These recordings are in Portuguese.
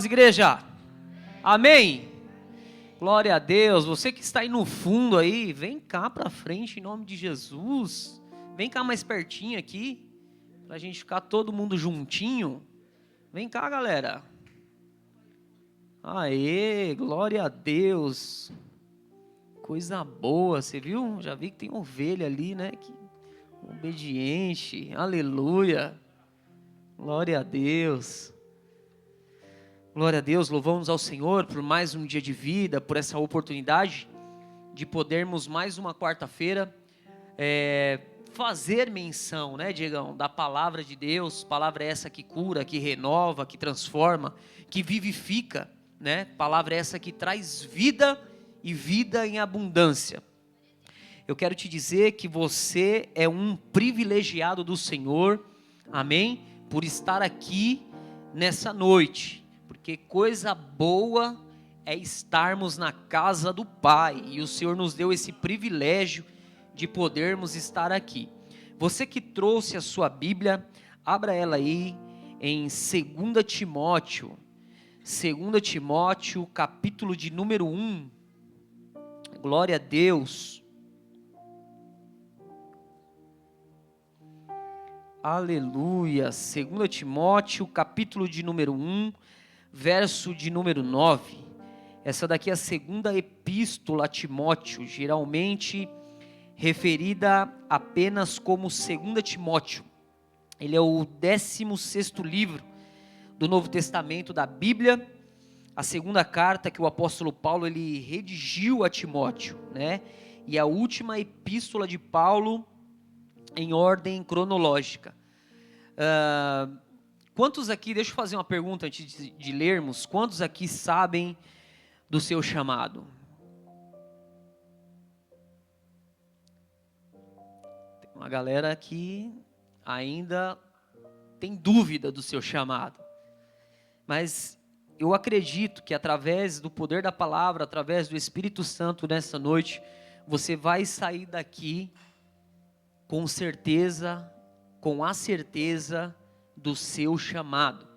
Igreja, amém? Glória a Deus. Você que está aí no fundo aí, vem cá para frente em nome de Jesus. Vem cá mais pertinho aqui, para a gente ficar todo mundo juntinho. Vem cá, galera. Aê, glória a Deus. Coisa boa, você viu? Já vi que tem ovelha ali, né? Que obediente, aleluia. Glória a Deus. Glória a Deus, louvamos ao Senhor por mais um dia de vida, por essa oportunidade de podermos mais uma quarta-feira fazer menção, né, Diegão, da palavra de Deus, palavra essa que cura, que renova, que transforma, que vivifica, né, palavra essa que traz vida e vida em abundância. Eu quero te dizer que você é um privilegiado do Senhor, amém, por estar aqui nessa noite. Porque coisa boa é estarmos na casa do Pai, e o Senhor nos deu esse privilégio de podermos estar aqui. Você que trouxe a sua Bíblia, abra ela aí em 2 Timóteo, capítulo de número 1, glória a Deus, aleluia. 2 Timóteo, capítulo de número 1, verso de número 9, essa daqui é a segunda epístola a Timóteo, geralmente referida apenas como 2 Timóteo. Ele é o 16º livro do Novo Testamento da Bíblia, a segunda carta que o apóstolo Paulo ele redigiu a Timóteo, né? E a última epístola de Paulo em ordem cronológica. Quantos aqui, deixa eu fazer uma pergunta antes de lermos, quantos aqui sabem do seu chamado? Tem uma galera que ainda tem dúvida do seu chamado, mas eu acredito que através do poder da palavra, através do Espírito Santo nessa noite, você vai sair daqui com certeza, com a certeza do seu chamado,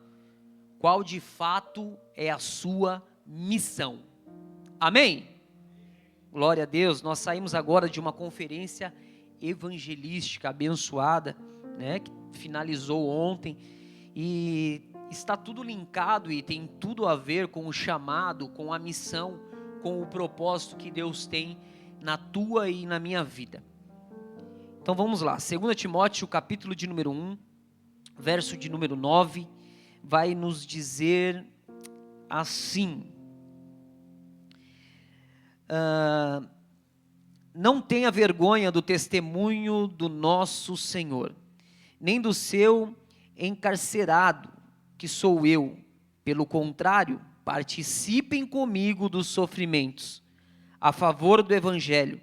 qual de fato é a sua missão, amém? Glória a Deus. Nós saímos agora de uma conferência evangelística abençoada, né, que finalizou ontem, e está tudo linkado e tem tudo a ver com o chamado, com a missão, com o propósito que Deus tem na tua e na minha vida. Então vamos lá, 2 Timóteo, capítulo de número 1, verso de número 9, vai nos dizer assim: não tenha vergonha do testemunho do nosso Senhor, nem do seu encarcerado, que sou eu. Pelo contrário, participem comigo dos sofrimentos, a favor do Evangelho,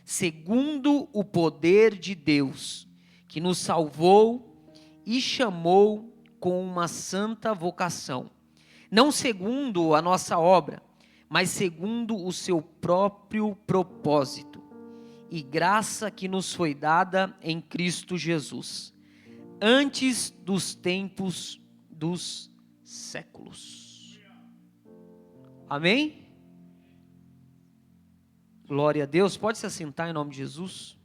segundo o poder de Deus, que nos salvou e chamou com uma santa vocação, não segundo a nossa obra, mas segundo o seu próprio propósito e graça que nos foi dada em Cristo Jesus, antes dos tempos dos séculos. Amém? Glória a Deus. Pode se assentar em nome de Jesus.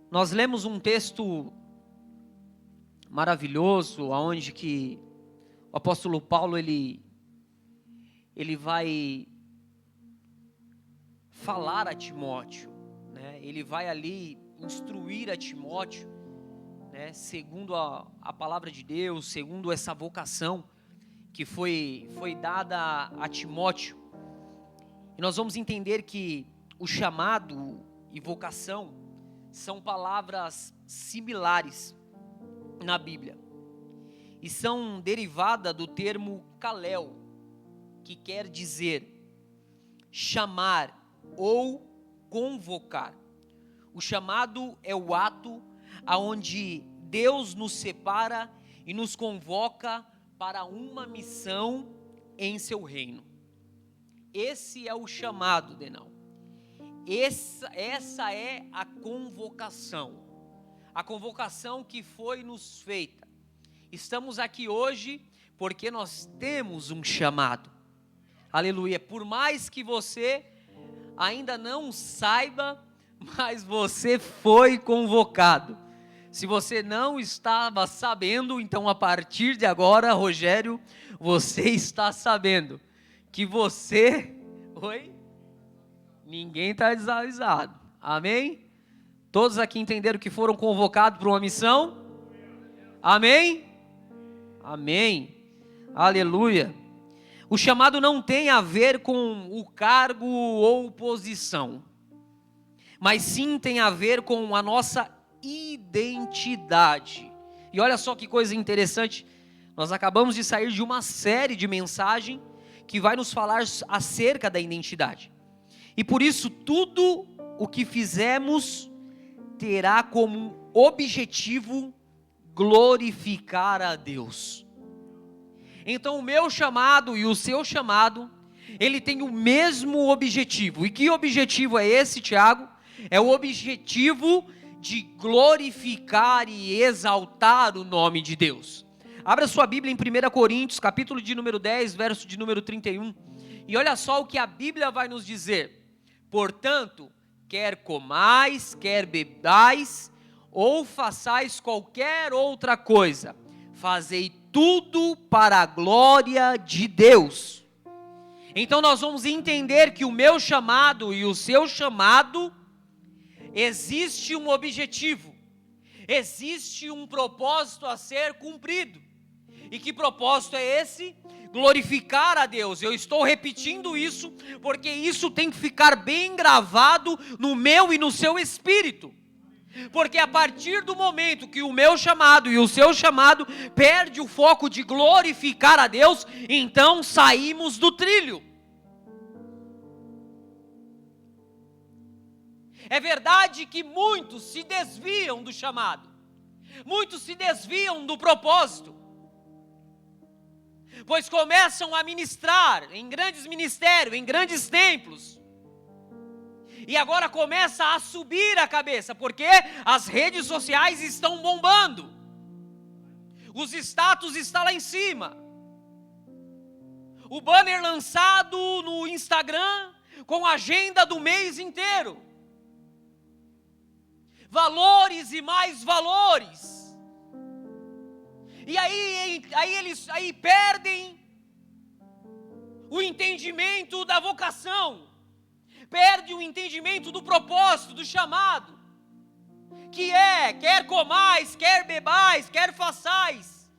Nós lemos um texto maravilhoso, onde que o apóstolo Paulo ele vai falar a Timóteo, né? Ele vai ali instruir a Timóteo, né? Segundo a palavra de Deus, segundo essa vocação que foi dada a Timóteo. E nós vamos entender que o chamado e vocação são palavras similares na Bíblia e são derivadas do termo kaléu, que quer dizer chamar ou convocar. O chamado é o ato aonde Deus nos separa e nos convoca para uma missão em seu reino. Esse é o chamado, Denão. Essa é a convocação que foi nos feita. Estamos aqui hoje porque nós temos um chamado. Aleluia. Por mais que você ainda não saiba, mas você foi convocado. Se você não estava sabendo, então a partir de agora, Rogério, você está sabendo que você... Oi? Ninguém está desavisado. Amém? Todos aqui entenderam que foram convocados para uma missão? Amém? Amém. Aleluia. O chamado não tem a ver com o cargo ou posição, mas sim tem a ver com a nossa identidade. E olha só que coisa interessante, nós acabamos de sair de uma série de mensagem que vai nos falar acerca da identidade. E por isso tudo o que fizemos terá como objetivo glorificar a Deus. Então o meu chamado e o seu chamado, ele tem o mesmo objetivo. E que objetivo é esse, Tiago? É o objetivo de glorificar e exaltar o nome de Deus. Abra sua Bíblia em 1 Coríntios, capítulo de número 10, verso de número 31. E olha só o que a Bíblia vai nos dizer. Portanto, quer comais, quer bebais, ou façais qualquer outra coisa, fazei tudo para a glória de Deus. Então nós vamos entender que o meu chamado e o seu chamado, existe um objetivo, existe um propósito a ser cumprido. E que propósito é esse? Glorificar a Deus. Eu estou repetindo isso, porque isso tem que ficar bem gravado no meu e no seu espírito. Porque a partir do momento que o meu chamado e o seu chamado perde o foco de glorificar a Deus, então saímos do trilho. É verdade que muitos se desviam do chamado, muitos se desviam do propósito, pois começam a ministrar em grandes ministérios, em grandes templos, e agora começa a subir a cabeça, porque as redes sociais estão bombando, os status estão lá em cima, o banner lançado no Instagram com a agenda do mês inteiro, valores e mais valores. E eles perdem o entendimento da vocação, perde o entendimento do propósito, do chamado, que é, quer comais, quer bebais, quer façais,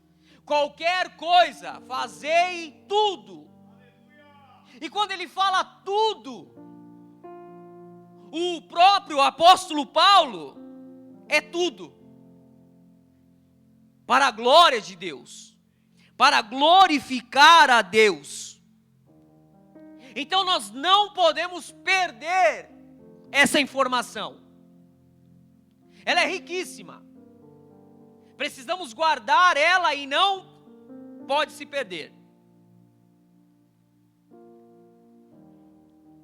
qualquer coisa, fazei tudo. E quando ele fala tudo, o próprio apóstolo Paulo é tudo, para a glória de Deus, para glorificar a Deus. Então nós não podemos perder essa informação, ela é riquíssima, precisamos guardar ela e não pode se perder.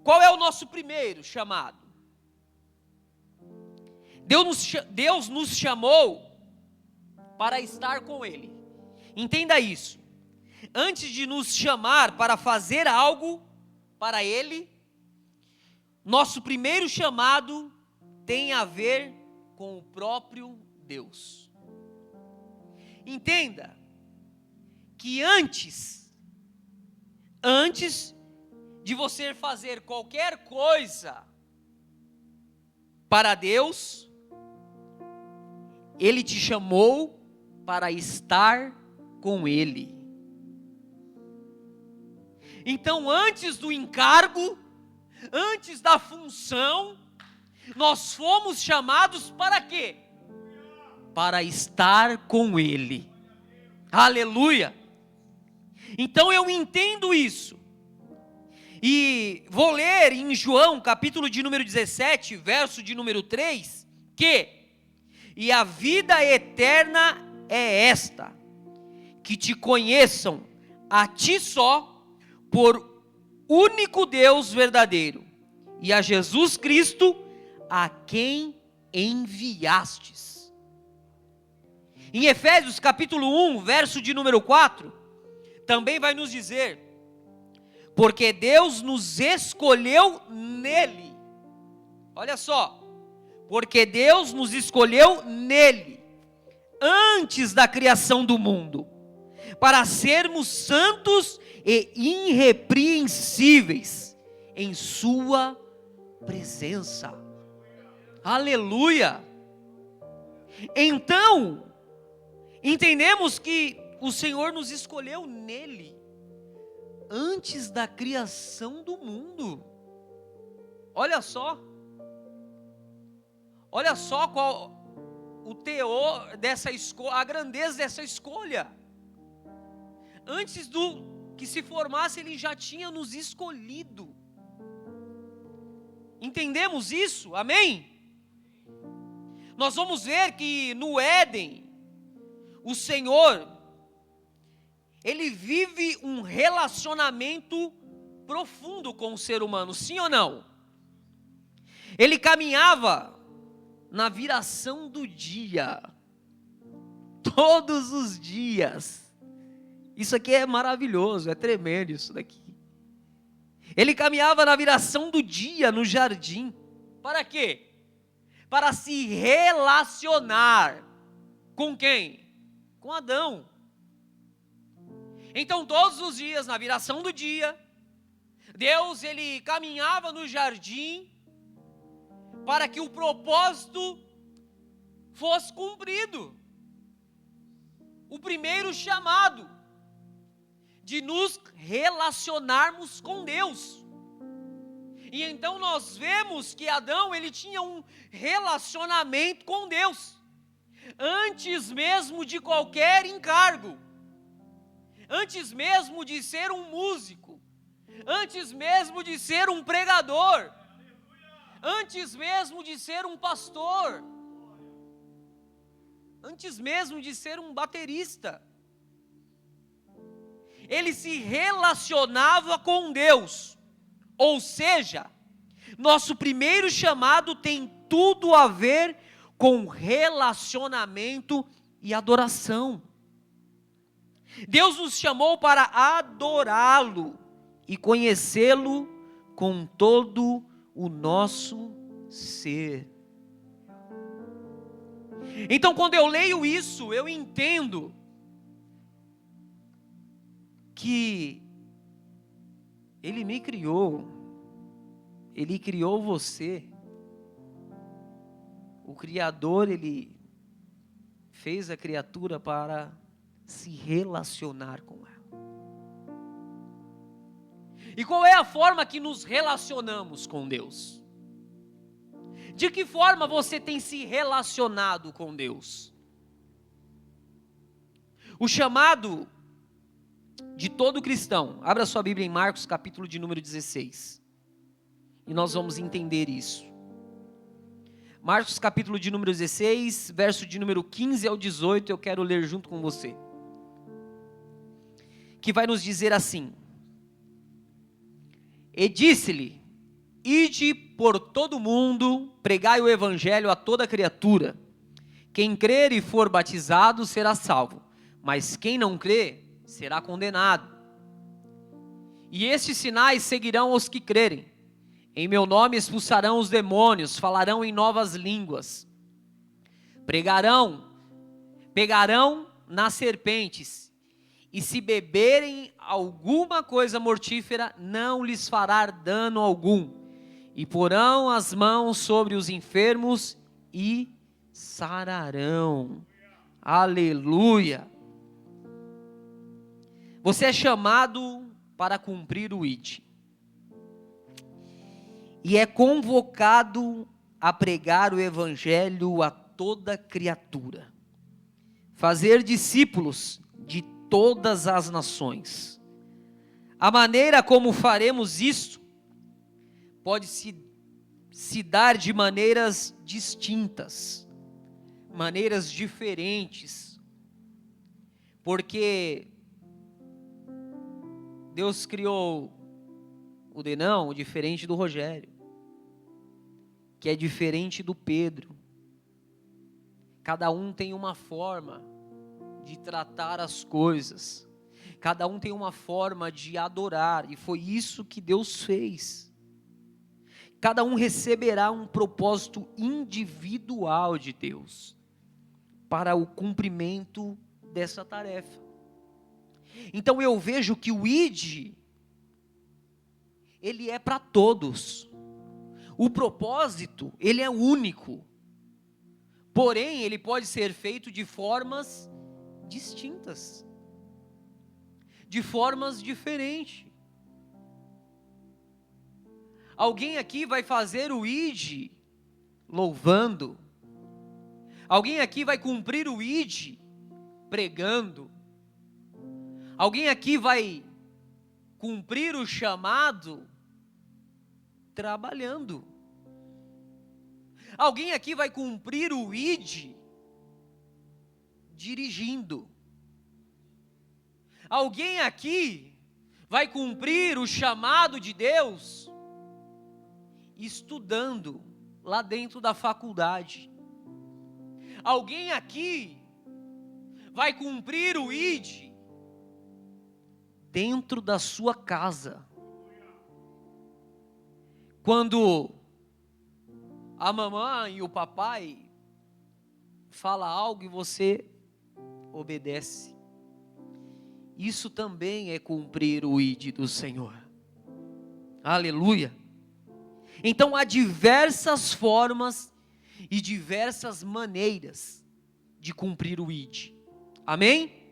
Qual é o nosso primeiro chamado? Deus nos chamou para estar com Ele. Entenda isso. Antes de nos chamar para fazer algo para Ele, nosso primeiro chamado tem a ver com o próprio Deus. Entenda que antes de você fazer qualquer coisa para Deus, Ele te chamou para estar com Ele. Então, antes do encargo, antes da função, nós fomos chamados para quê? Para estar com Ele. Aleluia! Então eu entendo isso. E vou ler em João, capítulo de número 17, verso de número 3, que E a vida eterna é esta: que te conheçam a ti só, por único Deus verdadeiro, e a Jesus Cristo, a quem enviastes. Em Efésios capítulo 1, verso de número 4, também vai nos dizer: porque Deus nos escolheu nele. Olha só, porque Deus nos escolheu nele, antes da criação do mundo, para sermos santos e irrepreensíveis em sua presença. Aleluia! Então, entendemos que o Senhor nos escolheu nele, antes da criação do mundo. Olha só qual o teor dessa escolha, a grandeza dessa escolha. Antes do que se formasse, Ele já tinha nos escolhido. Entendemos isso? Amém? Nós vamos ver que no Éden, o Senhor, Ele vive um relacionamento profundo com o ser humano, sim ou não? Ele caminhava na viração do dia, todos os dias. Isso aqui é maravilhoso, é tremendo isso daqui. Ele caminhava na viração do dia no jardim. Para quê? Para se relacionar com quem? Com Adão. Então todos os dias, na viração do dia, Deus, Ele caminhava no jardim para que o propósito fosse cumprido. O primeiro chamado de nos relacionarmos com Deus. E então nós vemos que Adão, ele tinha um relacionamento com Deus, antes mesmo de qualquer encargo, antes mesmo de ser um músico, antes mesmo de ser um pregador, antes mesmo de ser um pastor, antes mesmo de ser um baterista. Ele se relacionava com Deus. Ou seja, nosso primeiro chamado tem tudo a ver com relacionamento e adoração. Deus nos chamou para adorá-lo e conhecê-lo com todo o nosso ser. Então, quando eu leio isso, eu entendo que Ele me criou, Ele criou você. O Criador, Ele fez a criatura para se relacionar com ela. E qual é a forma que nos relacionamos com Deus? De que forma você tem se relacionado com Deus? O chamado de todo cristão, abra sua Bíblia em Marcos capítulo de número 16, e nós vamos entender isso. Marcos capítulo de número 16, verso de número 15 ao 18, eu quero ler junto com você, que vai nos dizer assim: e disse-lhe, ide por todo o mundo, pregai o evangelho a toda criatura, quem crer e for batizado será salvo, mas quem não crer será condenado. E estes sinais seguirão os que crerem: em meu nome expulsarão os demônios, falarão em novas línguas, pegarão nas serpentes, e se beberem alguma coisa mortífera, não lhes fará dano algum, e porão as mãos sobre os enfermos e sararão. Aleluia! Você é chamado para cumprir o ID. E é convocado a pregar o evangelho a toda criatura. Fazer discípulos de todas as nações. A maneira como faremos isso pode se dar de maneiras distintas. maneiras diferentes, porque Deus criou o Denão diferente do Rogério, que é diferente do Pedro. Cada um tem uma forma de tratar as coisas, cada um tem uma forma de adorar, e foi isso que Deus fez. Cada um receberá um propósito individual de Deus para o cumprimento dessa tarefa. Então eu vejo que o ID, ele é para todos. O propósito, ele é único. Porém, ele pode ser feito de formas distintas, de formas diferentes. Alguém aqui vai fazer o ID louvando. Alguém aqui vai cumprir o ID pregando. Alguém aqui vai cumprir o chamado trabalhando. Alguém aqui vai cumprir o ID dirigindo. Alguém aqui vai cumprir o chamado de Deus estudando lá dentro da faculdade. Alguém aqui vai cumprir o ID dentro da sua casa. Quando a mamãe e o papai fala algo e você obedece, isso também é cumprir o ID do Senhor. Aleluia. Então há diversas formas e diversas maneiras de cumprir o ID. Amém?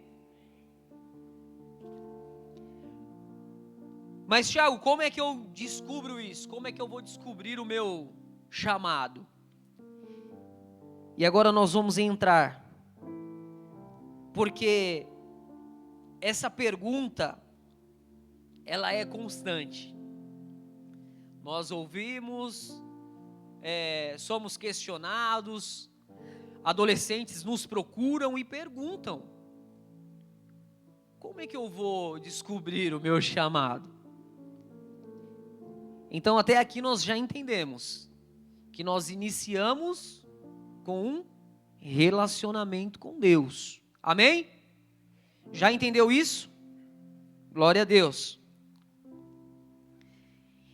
Mas Tiago, como é que eu descubro isso? Como é que eu vou descobrir o meu chamado? E agora nós vamos entrar, porque essa pergunta, ela é constante. Nós ouvimos, somos questionados, adolescentes nos procuram e perguntam: como é que eu vou descobrir o meu chamado? Então até aqui nós já entendemos que nós iniciamos com um relacionamento com Deus. Amém? Já entendeu isso? Glória a Deus.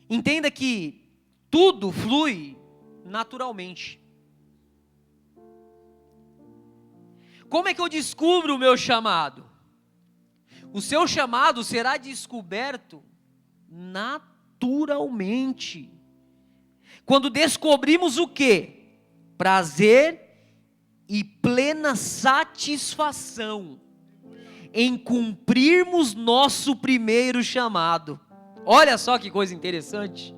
Entenda que tudo flui naturalmente. Como é que eu descubro o meu chamado? O seu chamado será descoberto naturalmente. Quando descobrimos o quê? Prazer e plena satisfação em cumprirmos nosso primeiro chamado. Olha só que coisa interessante.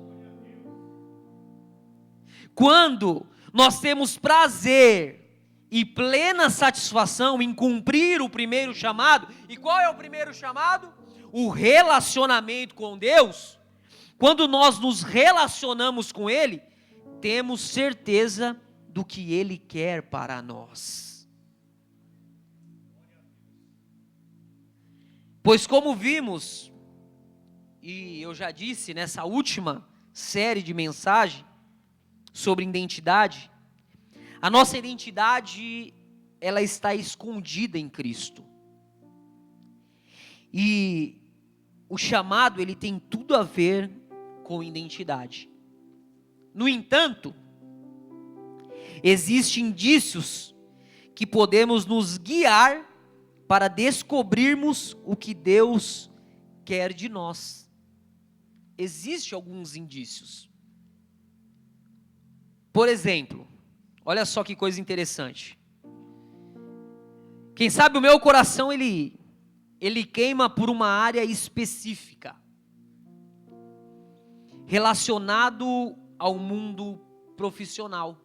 Quando nós temos prazer e plena satisfação em cumprir o primeiro chamado, e qual é o primeiro chamado? O relacionamento com Deus. Quando nós nos relacionamos com Ele, temos certeza do que Ele quer para nós. Pois como vimos, e eu já disse nessa última série de mensagem sobre identidade, a nossa identidade, ela está escondida em Cristo. E o chamado, ele tem tudo a ver com identidade. No entanto, existem indícios que podemos nos guiar para descobrirmos o que Deus quer de nós. Existem alguns indícios. Por exemplo, olha só que coisa interessante. Quem sabe o meu coração, ele queima por uma área específica, relacionado ao mundo profissional.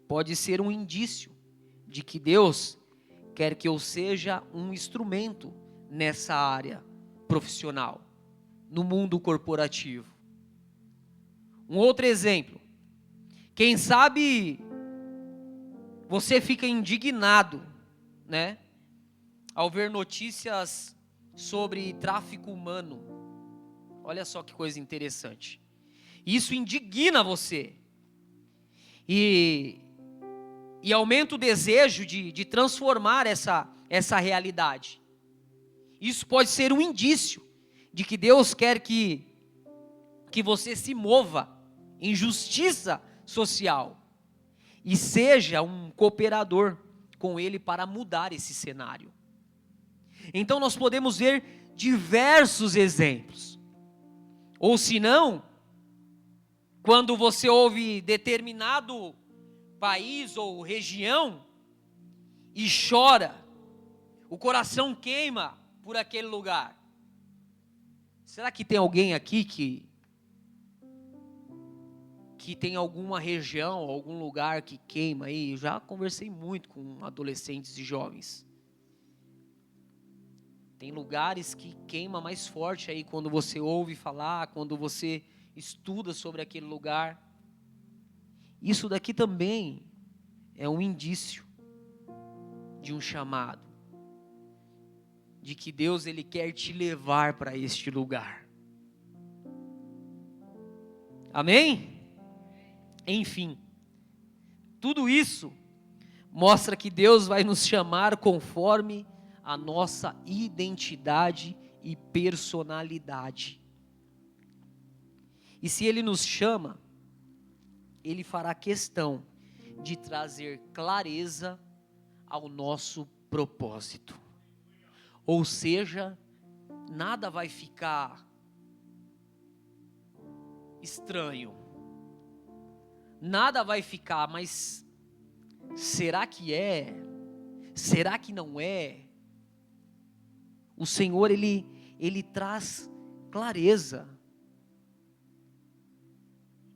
Pode ser um indício de que Deus quer que eu seja um instrumento nessa área profissional, no mundo corporativo. Um outro exemplo, quem sabe você fica indignado, né, ao ver notícias sobre tráfico humano. Olha só que coisa interessante. Isso indigna você. E aumenta o desejo de transformar essa realidade. Isso pode ser um indício de que Deus quer que você se mova em justiça social e seja um cooperador com Ele para mudar esse cenário. Então nós podemos ver diversos exemplos. Ou se não, quando você ouve determinado país ou região e chora, o coração queima por aquele lugar. Será que tem alguém aqui que tem alguma região, algum lugar que queima aí? Eu já conversei muito com adolescentes e jovens. Tem lugares que queima mais forte aí quando você ouve falar, quando você estuda sobre aquele lugar. Isso daqui também é um indício de um chamado, de que Deus ele quer te levar para este lugar. Amém? Enfim, tudo isso mostra que Deus vai nos chamar conforme a nossa identidade e personalidade. E se Ele nos chama, Ele fará questão de trazer clareza ao nosso propósito. Ou seja, nada vai ficar estranho. Nada vai ficar, mas será que é? Será que não é? O Senhor, Ele traz clareza,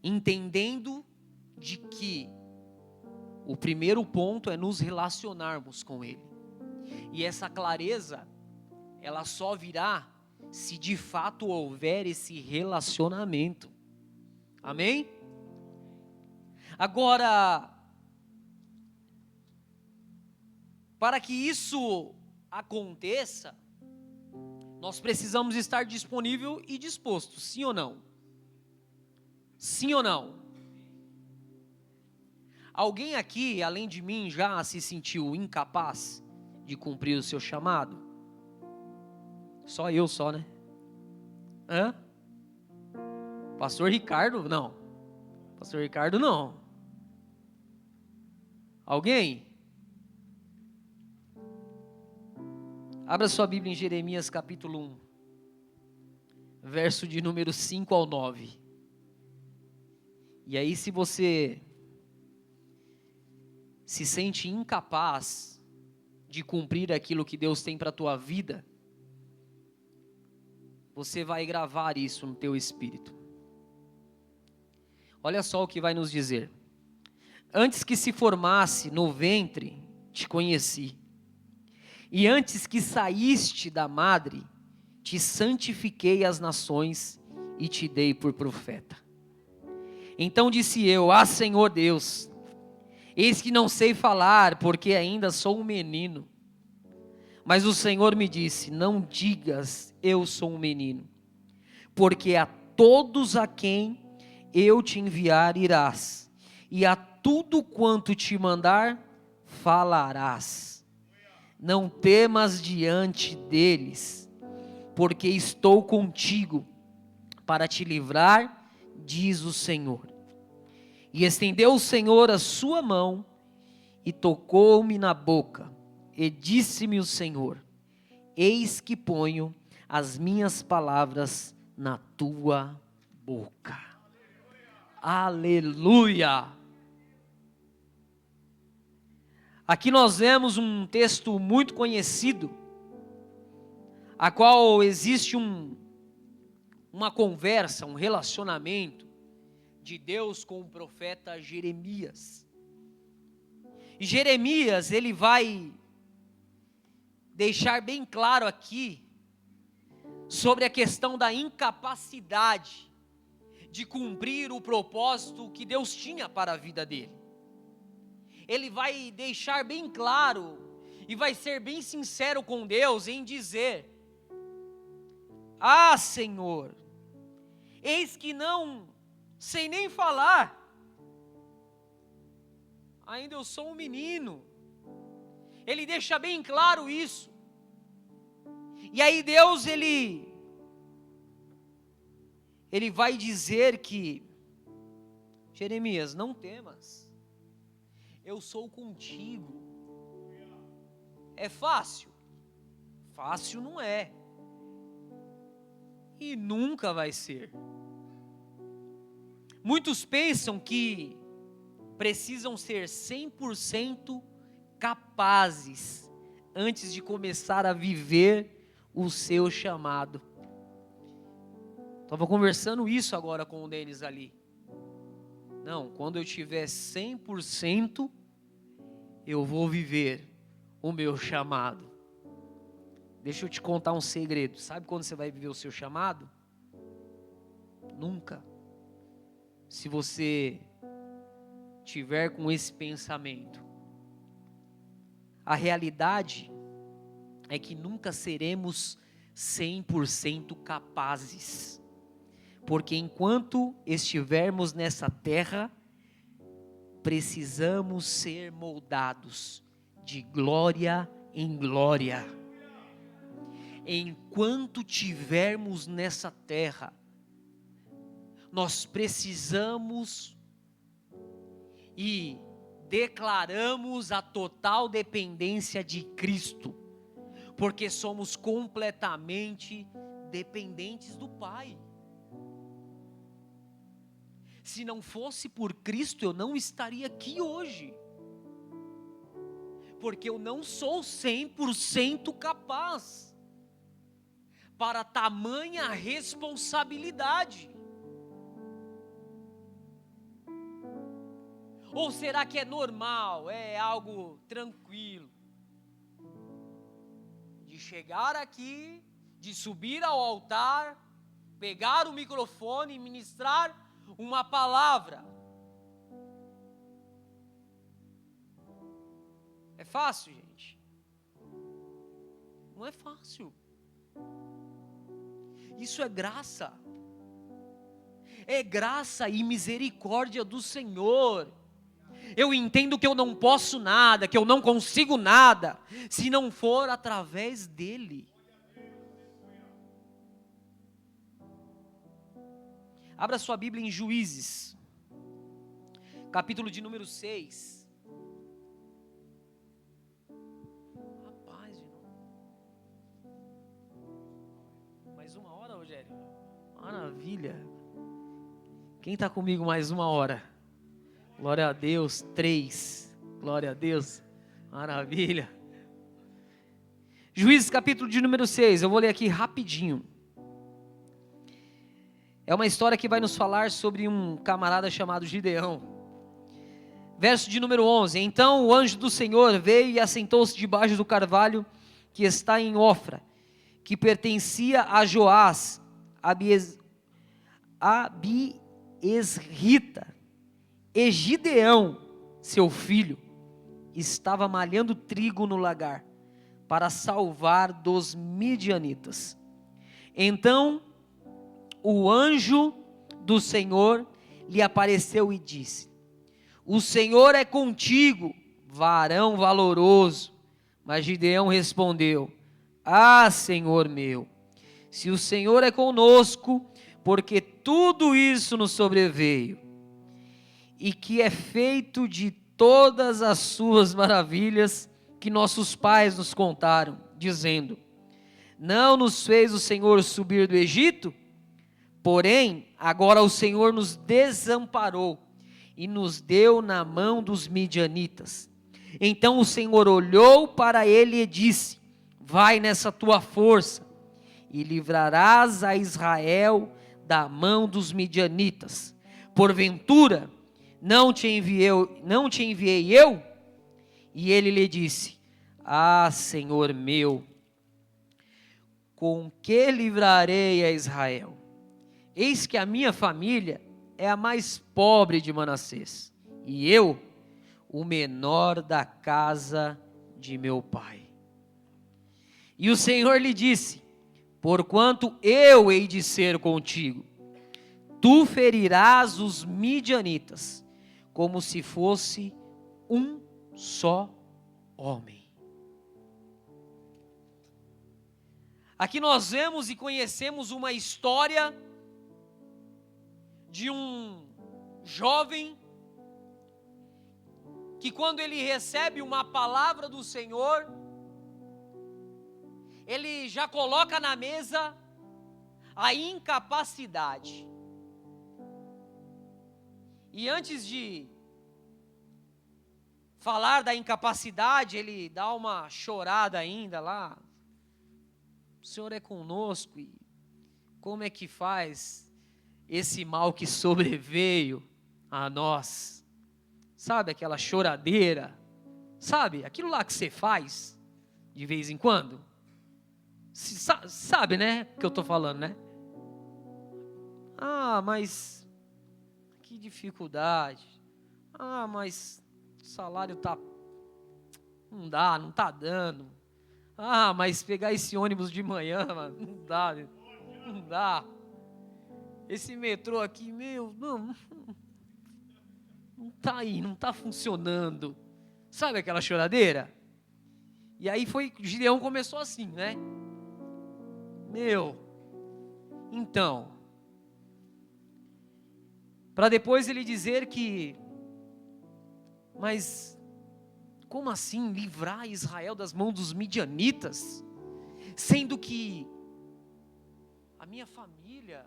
entendendo de que o primeiro ponto é nos relacionarmos com Ele. E essa clareza, ela só virá se de fato houver esse relacionamento. Amém? Agora, para que isso aconteça, nós precisamos estar disponível e disposto, sim ou não? Sim ou não? Alguém aqui, além de mim, já se sentiu incapaz de cumprir o seu chamado? Só eu, né? Hã? Pastor Ricardo, não. Pastor Ricardo, não. Alguém? Abra sua Bíblia em Jeremias capítulo 1, verso de número 5 ao 9. E aí, se você se sente incapaz de cumprir aquilo que Deus tem para a tua vida, você vai gravar isso no teu espírito. Olha só o que vai nos dizer. Antes que se formasse no ventre, te conheci. E antes que saíste da madre, te santifiquei às nações e te dei por profeta. Então disse eu: Senhor Deus, eis que não sei falar, porque ainda sou um menino. Mas o Senhor me disse: não digas, eu sou um menino, porque a todos a quem eu te enviar irás, e a tudo quanto te mandar falarás. Não temas diante deles, porque estou contigo para te livrar, diz o Senhor. E estendeu o Senhor a sua mão e tocou-me na boca, e disse-me o Senhor: eis que ponho as minhas palavras na tua boca. Aleluia! Aqui nós vemos um texto muito conhecido, a qual existe uma conversa, um relacionamento de Deus com o profeta Jeremias. E Jeremias, ele vai deixar bem claro aqui sobre a questão da incapacidade de cumprir o propósito que Deus tinha para a vida dele. ele vai deixar bem claro e vai ser bem sincero com Deus em dizer: ah, Senhor, eis que não sei nem falar, ainda eu sou um menino. Ele deixa bem claro isso. E aí Deus, ele vai dizer que: Jeremias, não temas, eu sou contigo. É fácil? Fácil não é. E nunca vai ser. Muitos pensam que precisam ser 100% capazes antes de começar a viver o seu chamado. Estava conversando isso agora com o Denis ali. Não, quando eu tiver 100%, eu vou viver o meu chamado. Deixa eu te contar um segredo. Sabe quando você vai viver o seu chamado? Nunca. Se você tiver com esse pensamento. A realidade é que nunca seremos 100% capazes. Porque enquanto estivermos nessa terra, precisamos ser moldados de glória em glória. Enquanto tivermos nessa terra, nós precisamos e declaramos a total dependência de Cristo, porque somos completamente dependentes do Pai. Se não fosse por Cristo, eu não estaria aqui hoje, porque eu não sou 100% capaz para tamanha responsabilidade. Ou será que é normal, é algo tranquilo, de chegar aqui, de subir ao altar, pegar o microfone e ministrar uma palavra? É fácil, gente? Não é fácil. Isso é graça. É graça e misericórdia do Senhor. Eu entendo que eu não posso nada, que eu não consigo nada, se não for através dEle. Abra sua Bíblia em Juízes, capítulo de número 6. Rapaz, mais uma hora, Rogério? Maravilha. Quem está comigo mais uma hora? Glória a Deus. 3. Glória a Deus. Maravilha. Juízes, capítulo de número 6. Eu vou ler aqui rapidinho. É uma história que vai nos falar sobre um camarada chamado Gideão. Verso de número 11. Então o anjo do Senhor veio e assentou-se debaixo do carvalho que está em Ofra, que pertencia a Joás, Abiesrita. E Gideão, seu filho, estava malhando trigo no lagar, para salvar dos midianitas. Então o anjo do Senhor lhe apareceu e disse: o Senhor é contigo, varão valoroso. Mas Gideão respondeu: ah, Senhor meu, se o Senhor é conosco, porque tudo isso nos sobreveio, e que é feito de todas as suas maravilhas que nossos pais nos contaram, dizendo: não nos fez o Senhor subir do Egito? Porém, agora o Senhor nos desamparou e nos deu na mão dos midianitas. Então o Senhor olhou para ele e disse: vai nessa tua força e livrarás a Israel da mão dos midianitas. Porventura não te enviei eu? E ele lhe disse: ah, Senhor meu, com que livrarei a Israel? Eis que a minha família é a mais pobre de Manassés, e eu, o menor da casa de meu pai. E o Senhor lhe disse: porquanto eu hei de ser contigo, tu ferirás os midianitas, como se fosse um só homem. Aqui nós vemos e conhecemos uma história de um jovem que, quando ele recebe uma palavra do Senhor, ele já coloca na mesa a incapacidade. E antes de falar da incapacidade, ele dá uma chorada ainda lá. O Senhor é conosco, e como é que faz esse mal que sobreveio a nós? Sabe aquela choradeira? Sabe, aquilo lá que você faz de vez em quando? Sabe, né, o que eu estou falando, né? Ah, mas que dificuldade. Ah, mas o salário não está dando. Ah, mas pegar esse ônibus de manhã, mano, não dá. Esse metrô aqui, não está aí, não está funcionando. Sabe aquela choradeira? E aí Gideão começou assim, né? Então, para depois ele dizer que, mas como assim livrar Israel das mãos dos midianitas, sendo que a minha família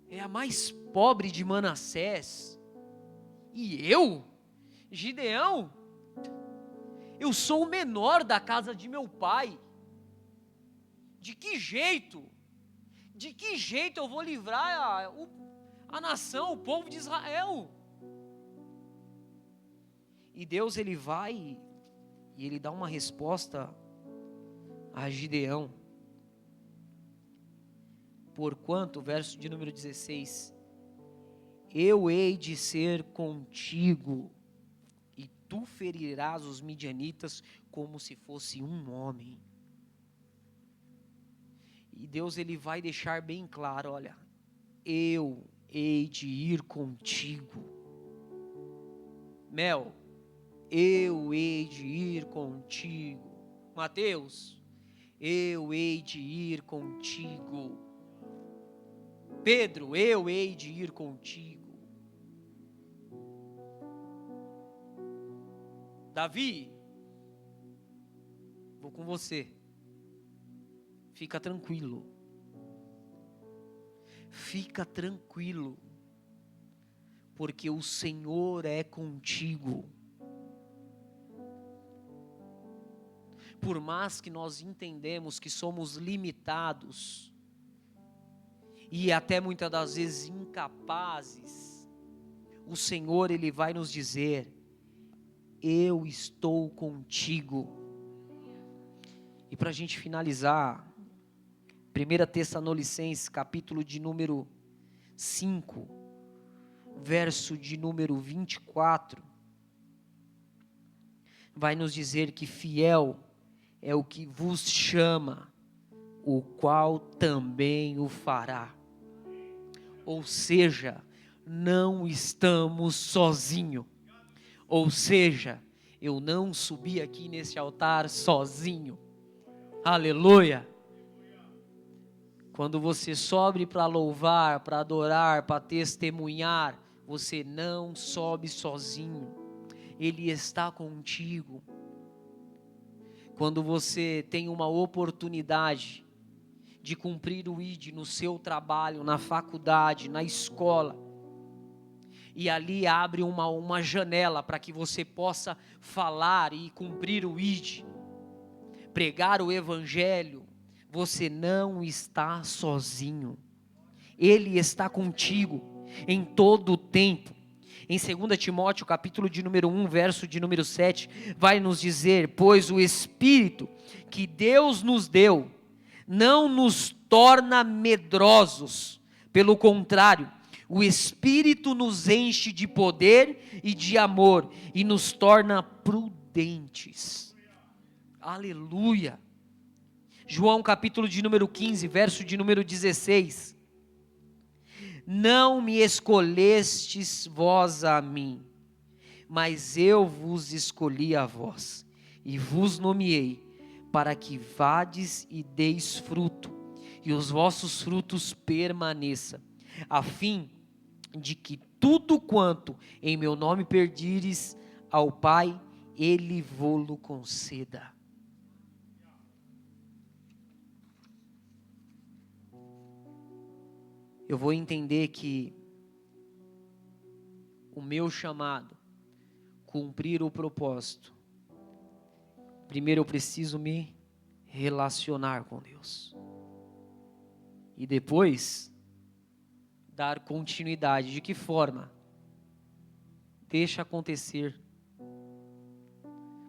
é a mais pobre de Manassés, e eu, Gideão, eu sou o menor da casa de meu pai. De que jeito eu vou livrar a nação, o povo de Israel? E Deus, ele vai e ele dá uma resposta a Gideão. Porquanto, verso de número 16, eu hei de ser contigo, e tu ferirás os midianitas como se fosse um homem. E Deus, ele vai deixar bem claro, olha, eu hei de ir contigo. Mel, eu hei de ir contigo. Mateus, eu hei de ir contigo. Pedro, eu hei de ir contigo. Davi, vou com você. Fica tranquilo. Fica tranquilo, porque o Senhor é contigo. Por mais que nós entendemos que somos limitados e até muitas das vezes incapazes, o Senhor, ele vai nos dizer: eu estou contigo. E para a gente finalizar, 1 Tessalonicenses, capítulo de número 5, verso de número 24, vai nos dizer que fiel é o que vos chama, o qual também o fará. Ou seja, não estamos sozinhos. Ou seja, eu não subi aqui nesse altar sozinho. Aleluia! Quando você sobe para louvar, para adorar, para testemunhar, você não sobe sozinho. Ele está contigo. Quando você tem uma oportunidade de cumprir o ID no seu trabalho, na faculdade, na escola, e ali abre uma janela para que você possa falar e cumprir o ID, pregar o evangelho, você não está sozinho. Ele está contigo em todo o tempo. Em 2 Timóteo, capítulo de número 1, verso de número 7, vai nos dizer: pois o Espírito que Deus nos deu não nos torna medrosos, pelo contrário, O Espírito nos enche de poder e de amor e nos torna prudentes. Aleluia. João capítulo de número 15, verso de número 16. Não me escolhestes vós a mim, mas eu vos escolhi a vós, e vos nomeei, para que vades e deis fruto, e os vossos frutos permaneçam, a fim de que tudo quanto em meu nome pedires ao Pai, Ele vô-lo conceda. Eu vou entender que o meu chamado, cumprir o propósito, primeiro eu preciso me relacionar com Deus. E depois, dar continuidade. De que forma? Deixa acontecer.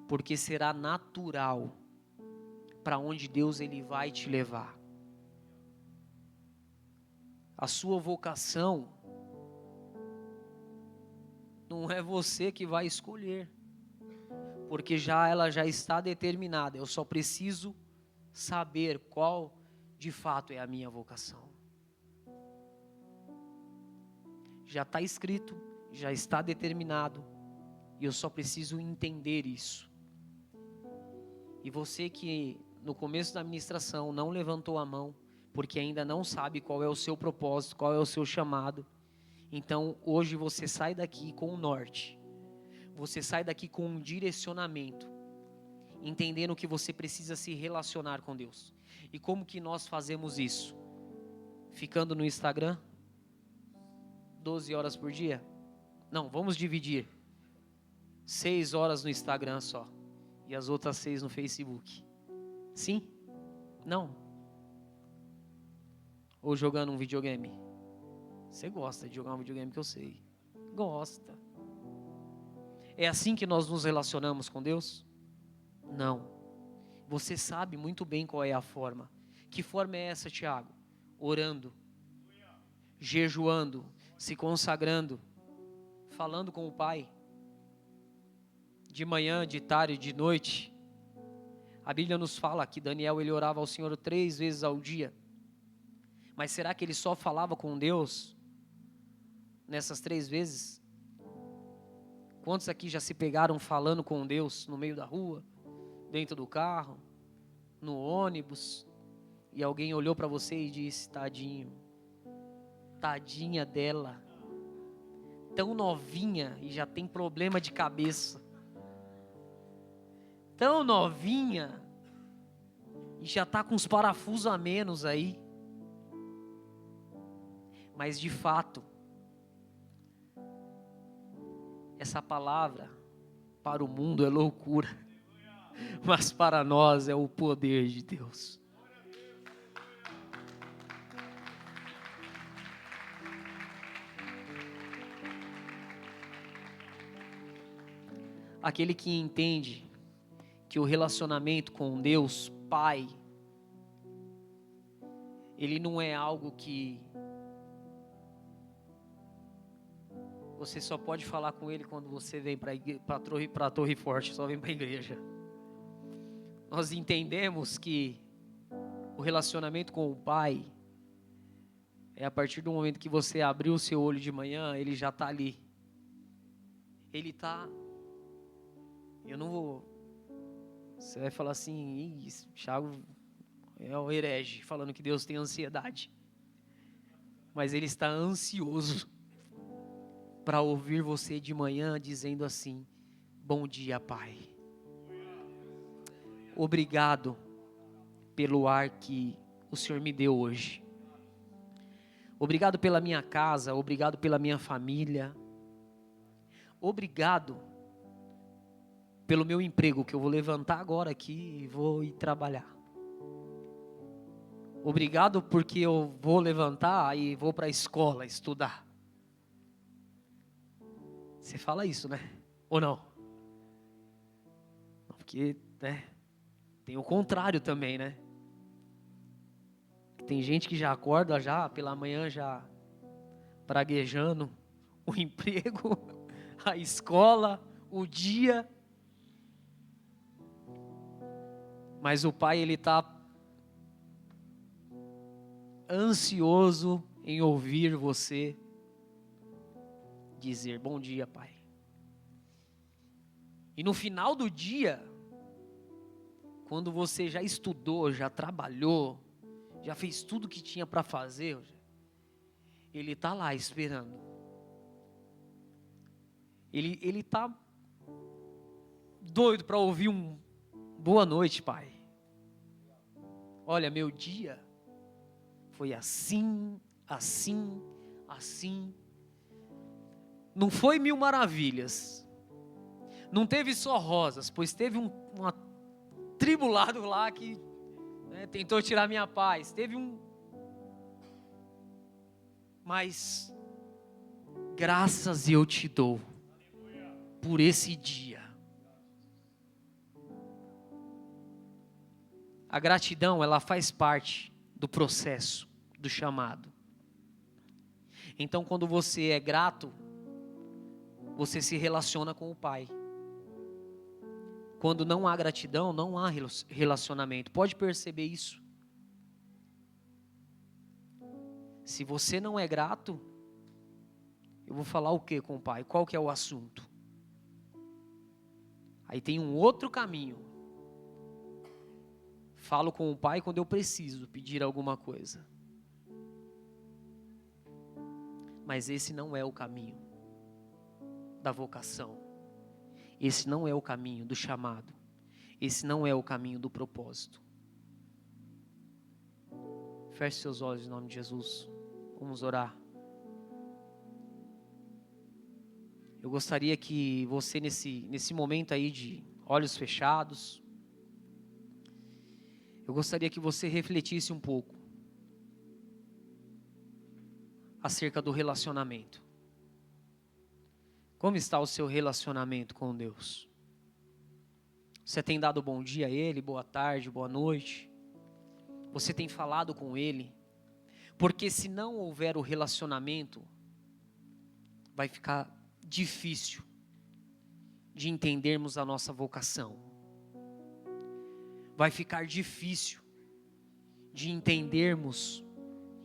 Porque será natural para onde Deus ele vai te levar. A sua vocação não é você que vai escolher, porque ela já está determinada. Eu só preciso saber qual de fato é a minha vocação. Já está escrito, já está determinado, e eu só preciso entender isso. E você que no começo da ministração não levantou a mão, porque ainda não sabe qual é o seu propósito, qual é o seu chamado, então hoje você sai daqui com o norte, você sai daqui com um direcionamento, entendendo que você precisa se relacionar com Deus. E como que nós fazemos isso? Ficando no Instagram 12 horas por dia? Não, vamos dividir. 6 horas no Instagram só, e as outras 6 no Facebook. Sim? Não? Ou jogando um videogame? Você gosta de jogar um videogame, que eu sei. Gosta. É assim que nós nos relacionamos com Deus? Não. Você sabe muito bem qual é a forma. Que forma é essa, Tiago? Orando, jejuando, se consagrando, falando com o Pai. De manhã, de tarde, de noite. A Bíblia nos fala que Daniel ele orava ao Senhor 3 vezes ao dia. Mas será que ele só falava com Deus nessas 3 vezes? Quantos aqui já se pegaram falando com Deus no meio da rua, dentro do carro, no ônibus, e alguém olhou para você e disse: tadinho, tadinha dela, tão novinha e já tem problema de cabeça, tão novinha e já está com os parafusos a menos aí. Mas de fato, essa palavra para o mundo é loucura, mas para nós é o poder de Deus. Aquele que entende que o relacionamento com Deus Pai, ele não é algo que você só pode falar com Ele quando você vem para a Torre Forte, só vem para a igreja. Nós entendemos que o relacionamento com o Pai é a partir do momento que você abriu o seu olho de manhã, Ele já está ali. Ele está... Eu não vou... Você vai falar assim: Thiago é o herege, falando que Deus tem ansiedade. Mas Ele está ansioso para ouvir você de manhã dizendo assim: bom dia, Pai. Obrigado pelo ar que o Senhor me deu hoje. Obrigado pela minha casa, obrigado pela minha família. Obrigado pelo meu emprego, que eu vou levantar agora aqui e vou ir trabalhar. Obrigado porque eu vou levantar e vou para a escola estudar. Você fala isso, né? Ou não? Porque, né? Tem o contrário também, né? Tem gente que já acorda já, pela manhã já praguejando o emprego, a escola, o dia. Mas o pai, ele está ansioso em ouvir você dizer: bom dia, pai. E no final do dia, quando você já estudou, já trabalhou, já fez tudo que tinha para fazer, ele está lá esperando. Ele está doido para ouvir um boa noite, pai. Olha, meu dia foi assim, assim, assim. Não foi mil maravilhas. Não teve só rosas, pois teve um atribulado lá que tentou tirar minha paz. Teve mas graças eu te dou por esse dia. A gratidão, ela faz parte do processo, do chamado. Então, quando você é grato, você se relaciona com o Pai. Quando não há gratidão, não há relacionamento. Pode perceber isso. Se você não é grato, eu vou falar o que com o Pai? Qual que é o assunto? Aí tem um outro caminho. Falo com o Pai quando eu preciso pedir alguma coisa. Mas esse não é o caminho da vocação. Esse não é o caminho do chamado. Esse não é o caminho do propósito. Feche seus olhos em nome de Jesus. Vamos orar. Eu gostaria que você nesse momento aí de olhos fechados, eu gostaria que você refletisse um pouco acerca do relacionamento. Como está o seu relacionamento com Deus? Você tem dado bom dia a Ele, boa tarde, boa noite? Você tem falado com Ele? Porque se não houver o relacionamento, vai ficar difícil de entendermos a nossa vocação. Vai ficar difícil de entendermos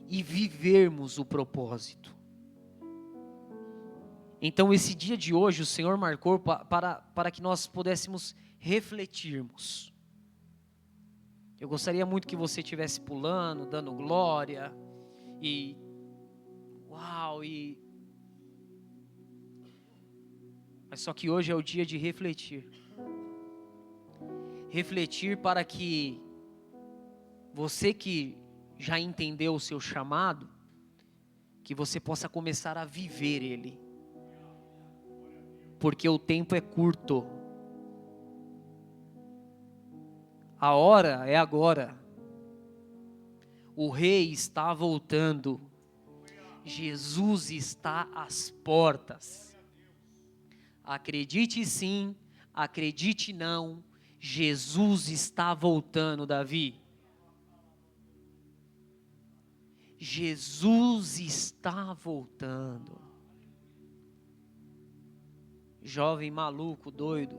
e vivermos o propósito. Então esse dia de hoje o Senhor marcou para que nós pudéssemos refletirmos. Eu gostaria muito que você estivesse pulando, dando glória e uau, mas só que hoje é o dia de refletir. Refletir para que você que já entendeu o seu chamado, que você possa começar a viver ele. Porque o tempo é curto. A hora é agora. O Rei está voltando. Jesus está às portas. Acredite sim, acredite não, Jesus está voltando, Davi. Jesus está voltando. Jovem maluco, doido.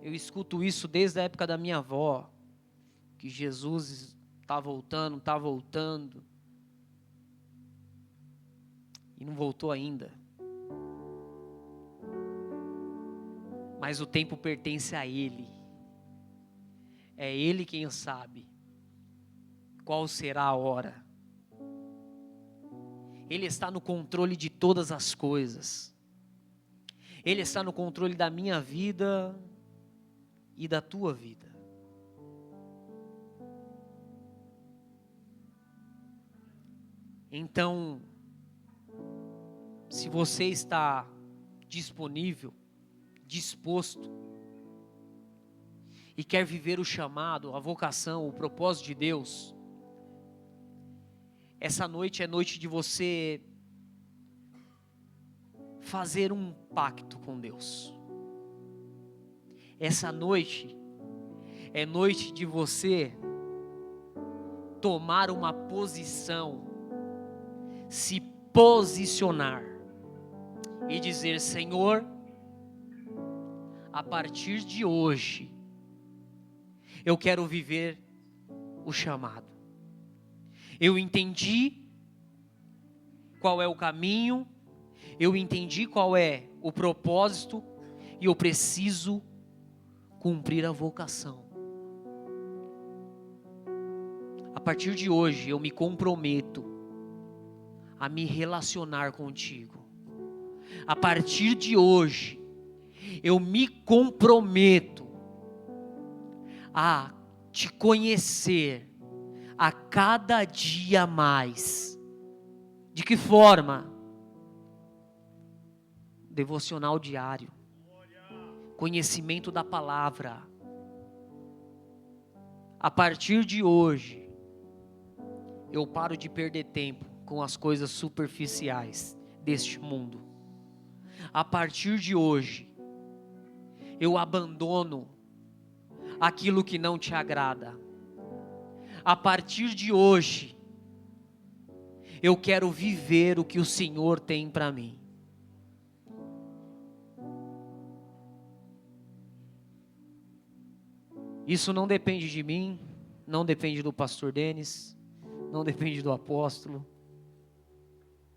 Eu escuto isso desde a época da minha avó. Que Jesus está voltando, está voltando. E não voltou ainda. Mas o tempo pertence a Ele. É Ele quem sabe qual será a hora. Ele está no controle de todas as coisas. Ele está no controle da minha vida e da tua vida. Então, se você está disponível, disposto e quer viver o chamado, a vocação, o propósito de Deus, essa noite é noite de você fazer um pacto com Deus. Essa noite é noite de você tomar uma posição, se posicionar e dizer: Senhor, a partir de hoje, eu quero viver o chamado. Eu entendi qual é o caminho, eu entendi qual é o propósito e eu preciso cumprir a vocação. A partir de hoje eu me comprometo a me relacionar contigo. A partir de hoje eu me comprometo a te conhecer a cada dia mais. De que forma? Devocional diário, conhecimento da palavra. A partir de hoje, eu paro de perder tempo com as coisas superficiais deste mundo. A partir de hoje, eu abandono aquilo que não te agrada. A partir de hoje, eu quero viver o que o Senhor tem para mim. Isso não depende de mim, não depende do pastor Denis, não depende do apóstolo,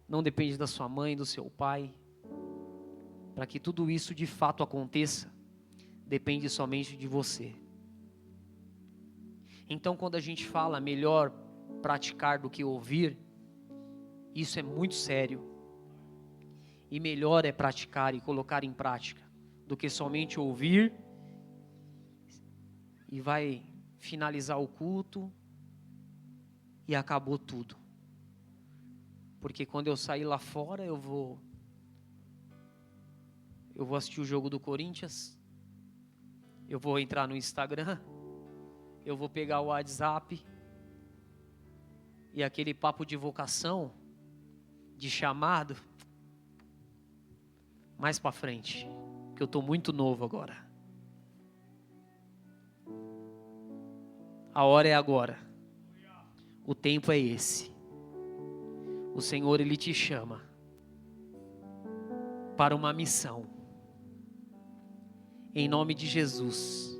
não depende da sua mãe, do seu pai. Para que tudo isso de fato aconteça, depende somente de você. Então, quando a gente fala melhor praticar do que ouvir, isso é muito sério. E melhor é praticar e colocar em prática do que somente ouvir e vai finalizar o culto e acabou tudo. Porque quando eu sair lá fora, eu vou assistir o jogo do Corinthians, eu vou entrar no Instagram, eu vou pegar o WhatsApp, e aquele papo de vocação, de chamado, mais para frente, que eu estou muito novo agora. A hora é agora, o tempo é esse. O Senhor, Ele te chama para uma missão. Em nome de Jesus,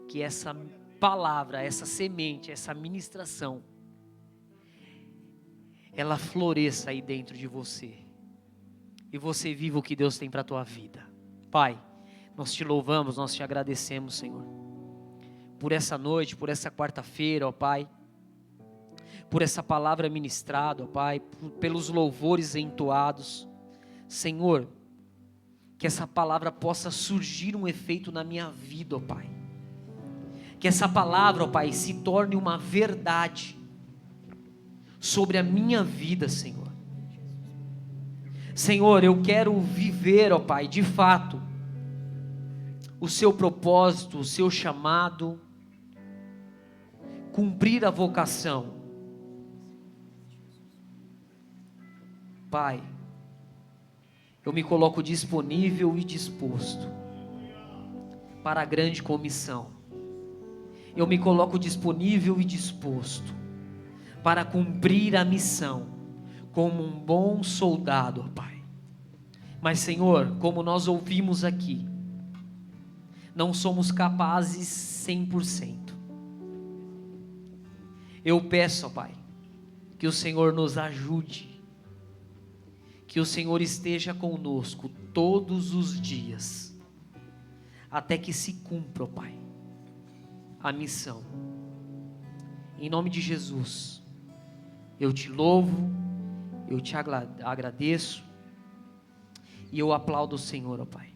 que essa palavra, essa semente, essa ministração, ela floresça aí dentro de você, e você viva o que Deus tem para a tua vida. Pai, nós te louvamos, nós te agradecemos, Senhor, por essa noite, por essa quarta-feira, ó Pai, por essa palavra ministrada, ó Pai, pelos louvores entoados. Senhor, que essa palavra possa surgir um efeito na minha vida, ó Pai. Que essa palavra, ó Pai, se torne uma verdade sobre a minha vida, Senhor. Senhor, eu quero viver, ó Pai, de fato, o seu propósito, o seu chamado, cumprir a vocação. Pai, eu me coloco disponível e disposto para a grande comissão. Eu me coloco disponível e disposto para cumprir a missão como um bom soldado, ó Pai. Mas, Senhor, como nós ouvimos aqui, não somos capazes 100%. Eu peço, ó Pai, que o Senhor nos ajude, que o Senhor esteja conosco todos os dias, até que se cumpra, ó Pai, a missão. Em nome de Jesus, eu te louvo, eu te agradeço, e eu aplaudo o Senhor, ó Pai.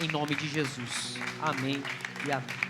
Em nome de Jesus. Amém e amém.